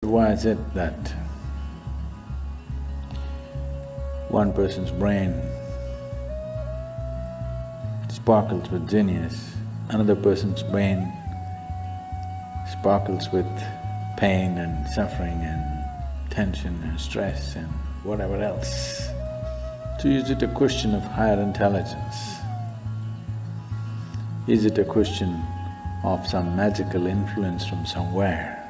Why is it that one person's brain sparkles with genius, another person's brain sparkles with pain and suffering and tension and stress and whatever else? So is it a question of higher intelligence? Is it a question of some magical influence from somewhere?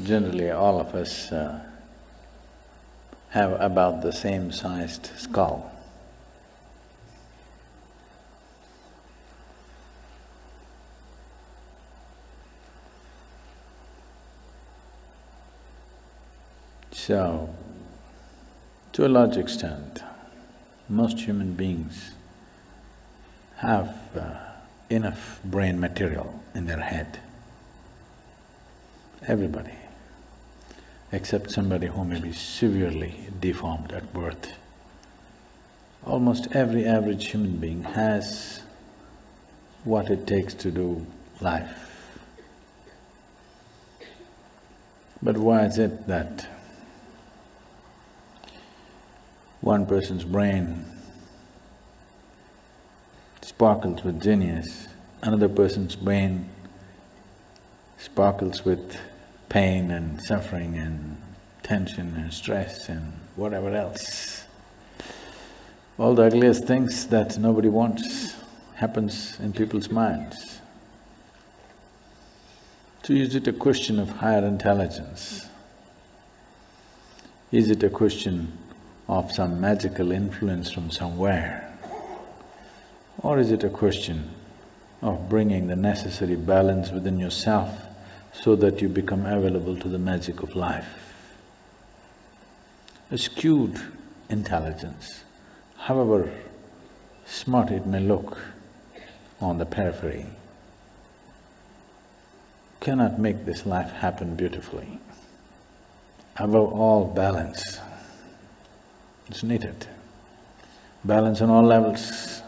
Generally, all of us have about the same sized skull. So, to a large extent, most human beings have enough brain material in their head. Everybody, except somebody who may be severely deformed at birth. Almost every average human being has what it takes to do life. But why is it that one person's brain sparkles with genius, another person's brain sparkles with pain and suffering and tension and stress and whatever else? All the ugliest things that nobody wants happens in people's minds. So is it a question of higher intelligence? Is it a question of some magical influence from somewhere? Or is it a question of bringing the necessary balance within yourself so that you become available to the magic of life? A skewed intelligence, however smart it may look on the periphery, cannot make this life happen beautifully. Above all, balance is needed. Balance on all levels.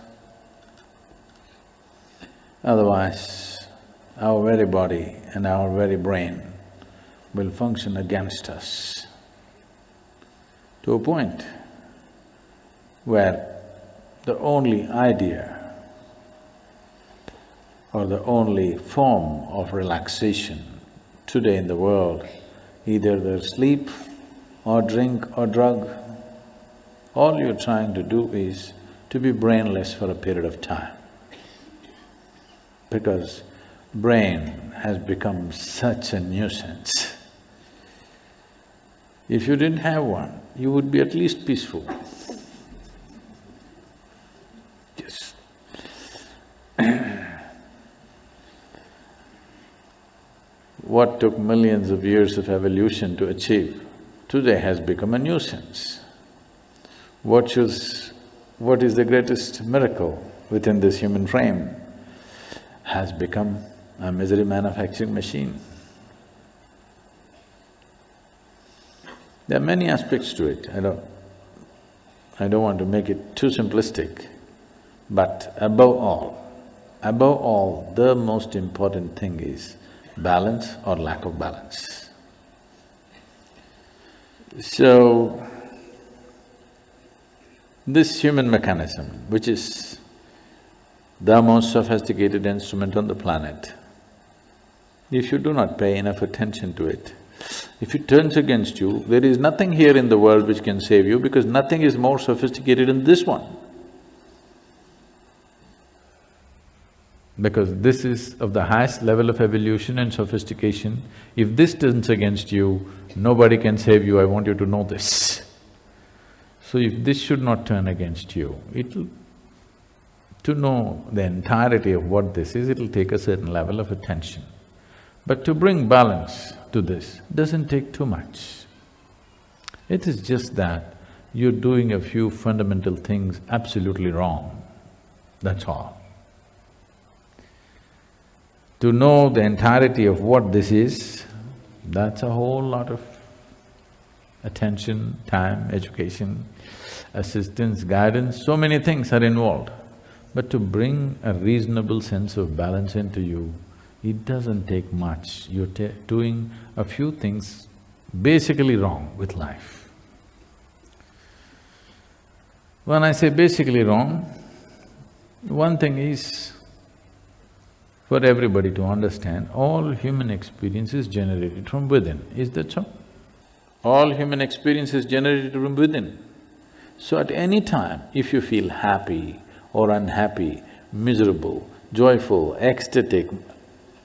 Otherwise, our very body and our very brain will function against us to a point where the only idea or the only form of relaxation today in the world, either there's sleep or drink or drug, all you're trying to do is to be brainless for a period of time. Because brain has become such a nuisance. If you didn't have one, you would be at least peaceful. Yes. What took millions of years of evolution to achieve, today has become a nuisance. What is the greatest miracle within this human frame has become a misery manufacturing machine. There are many aspects to it, I don't want to make it too simplistic, but above all, the most important thing is balance or lack of balance. So, this human mechanism, which is the most sophisticated instrument on the planet, if you do not pay enough attention to it, if it turns against you, there is nothing here in the world which can save you because nothing is more sophisticated than this one. Because this is of the highest level of evolution and sophistication. If this turns against you, nobody can save you, I want you to know this. So if this should not turn against you, to know the entirety of what this is, it'll take a certain level of attention. But to bring balance to this doesn't take too much. It is just that you're doing a few fundamental things absolutely wrong, that's all. To know the entirety of what this is, that's a whole lot of attention, time, education, assistance, guidance, so many things are involved. But to bring a reasonable sense of balance into you, it doesn't take much. You're doing a few things basically wrong with life. When I say basically wrong, one thing is for everybody to understand, all human experience is generated from within. Is that so? All human experience is generated from within. So at any time, if you feel happy or unhappy, miserable, joyful, ecstatic,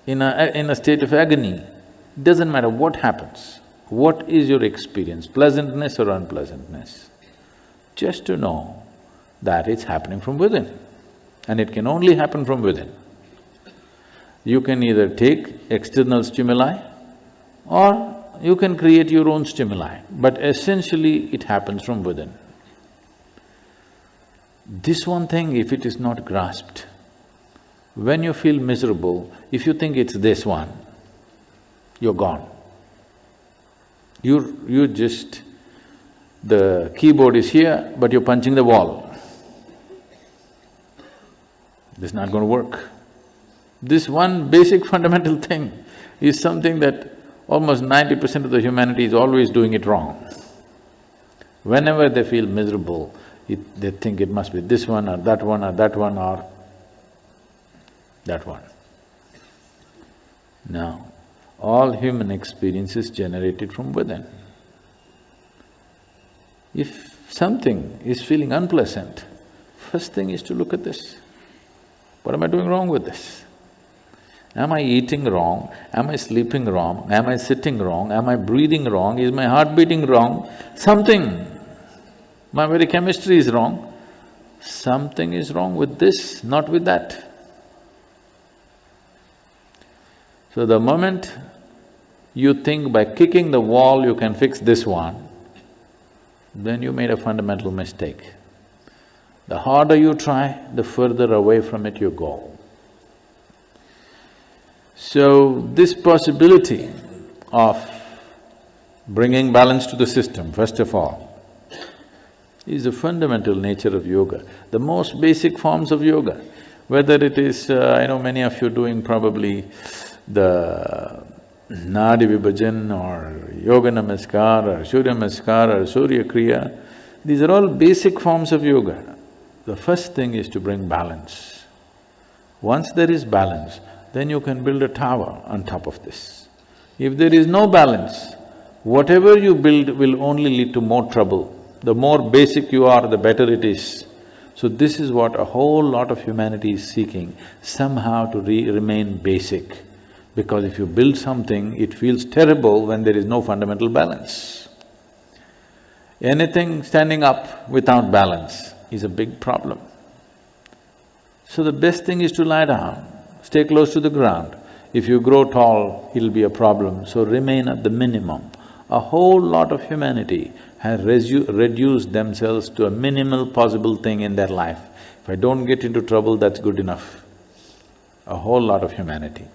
in a state of agony, doesn't matter what happens, what is your experience, pleasantness or unpleasantness, just to know that it's happening from within, and it can only happen from within. You can either take external stimuli or you can create your own stimuli, but essentially it happens from within. This one thing, if it is not grasped, when you feel miserable, if you think it's this one, you're gone. You're just… the keyboard is here, but you're punching the wall. This is not going to work. This one basic fundamental thing is something that almost 90% of the humanity is always doing it wrong. Whenever they feel miserable, they think it must be this one or that one or that one or that one. Now, all human experience is generated from within. If something is feeling unpleasant, first thing is to look at this. What am I doing wrong with this? Am I eating wrong? Am I sleeping wrong? Am I sitting wrong? Am I breathing wrong? Is my heart beating wrong? Something, my very chemistry is wrong. Something is wrong with this, not with that. So the moment you think by kicking the wall you can fix this one, then you made a fundamental mistake. The harder you try, the further away from it you go. So, this possibility of bringing balance to the system, first of all, is the fundamental nature of yoga, the most basic forms of yoga. Whether it is… I know many of you doing probably the Nadi Vibhajan or Yoga Namaskar or Surya Namaskar or Surya Kriya, these are all basic forms of yoga. The first thing is to bring balance. Once there is balance, then you can build a tower on top of this. If there is no balance, whatever you build will only lead to more trouble. The more basic you are, the better it is. So this is what a whole lot of humanity is seeking, somehow to remain basic. Because if you build something, it feels terrible when there is no fundamental balance. Anything standing up without balance is a big problem. So the best thing is to lie down, stay close to the ground. If you grow tall, it'll be a problem, so remain at the minimum. A whole lot of humanity has reduced themselves to a minimal possible thing in their life. If I don't get into trouble, that's good enough. A whole lot of humanity.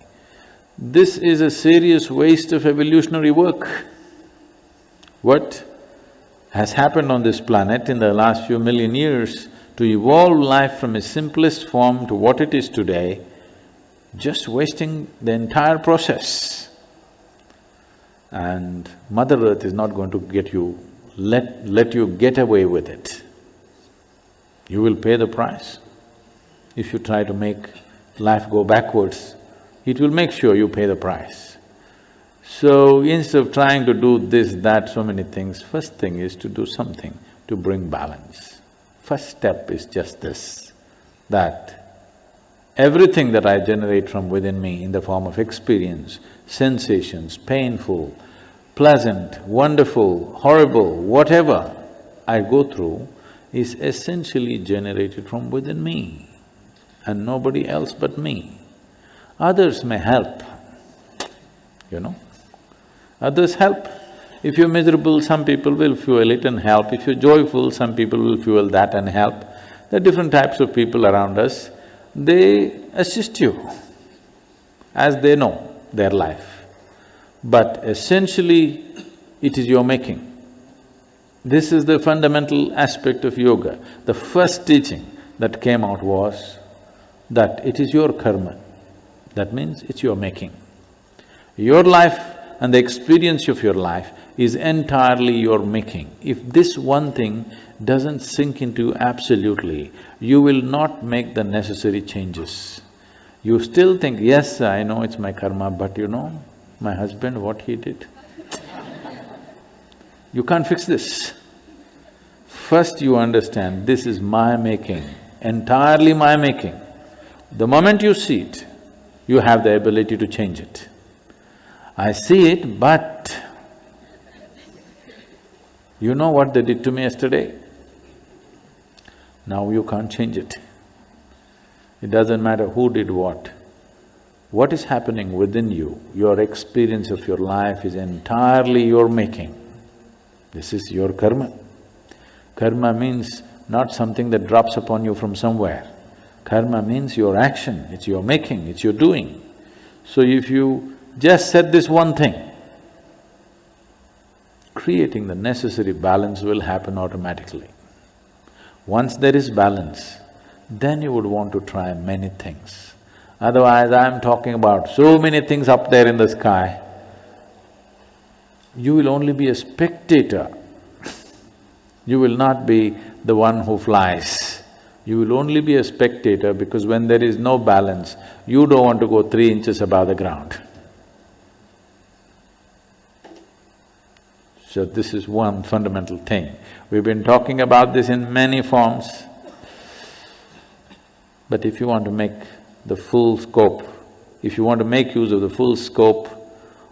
This is a serious waste of evolutionary work. What has happened on this planet in the last few million years to evolve life from its simplest form to what it is today, just wasting the entire process. And Mother Earth is not going to let you get away with it. You will pay the price. If you try to make life go backwards, it will make sure you pay the price. So instead of trying to do this, that, so many things, first thing is to do something to bring balance. First step is just this, that everything that I generate from within me in the form of experience, sensations, painful, pleasant, wonderful, horrible, whatever I go through is essentially generated from within me and nobody else but me. Others may help, you know. Others help. If you're miserable, some people will fuel it and help. If you're joyful, some people will fuel that and help. There are different types of people around us. They assist you as they know their life. But essentially, it is your making. This is the fundamental aspect of yoga. The first teaching that came out was that it is your karma. That means it's your making. Your life and the experience of your life is entirely your making. If this one thing doesn't sink into you absolutely, you will not make the necessary changes. You still think, yes, I know it's my karma, but you know, my husband, what he did. You can't fix this. First you understand, this is my making, entirely my making. The moment you see it, you have the ability to change it. I see it, but you know what they did to me yesterday? Now you can't change it. It doesn't matter who did what. What is happening within you, your experience of your life is entirely your making. This is your karma. Karma means not something that drops upon you from somewhere. Karma means your action, it's your making, it's your doing. So if you just said this one thing, creating the necessary balance will happen automatically. Once there is balance, then you would want to try many things. Otherwise, I'm talking about so many things up there in the sky, you will only be a spectator. You will not be the one who flies. You will only be a spectator because when there is no balance, you don't want to go 3 inches above the ground. So this is one fundamental thing. We've been talking about this in many forms. But if you want to make the full scope, if you want to make use of the full scope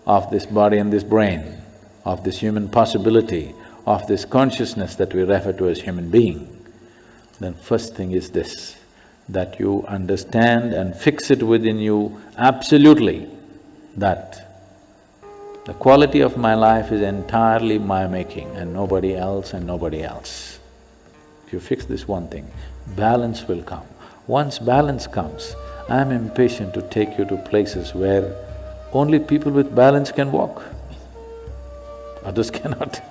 of this body and this brain, of this human possibility, of this consciousness that we refer to as human being, then first thing is this, that you understand and fix it within you absolutely that the quality of my life is entirely my making and nobody else and nobody else. If you fix this one thing, balance will come. Once balance comes, I'm impatient to take you to places where only people with balance can walk. Others cannot.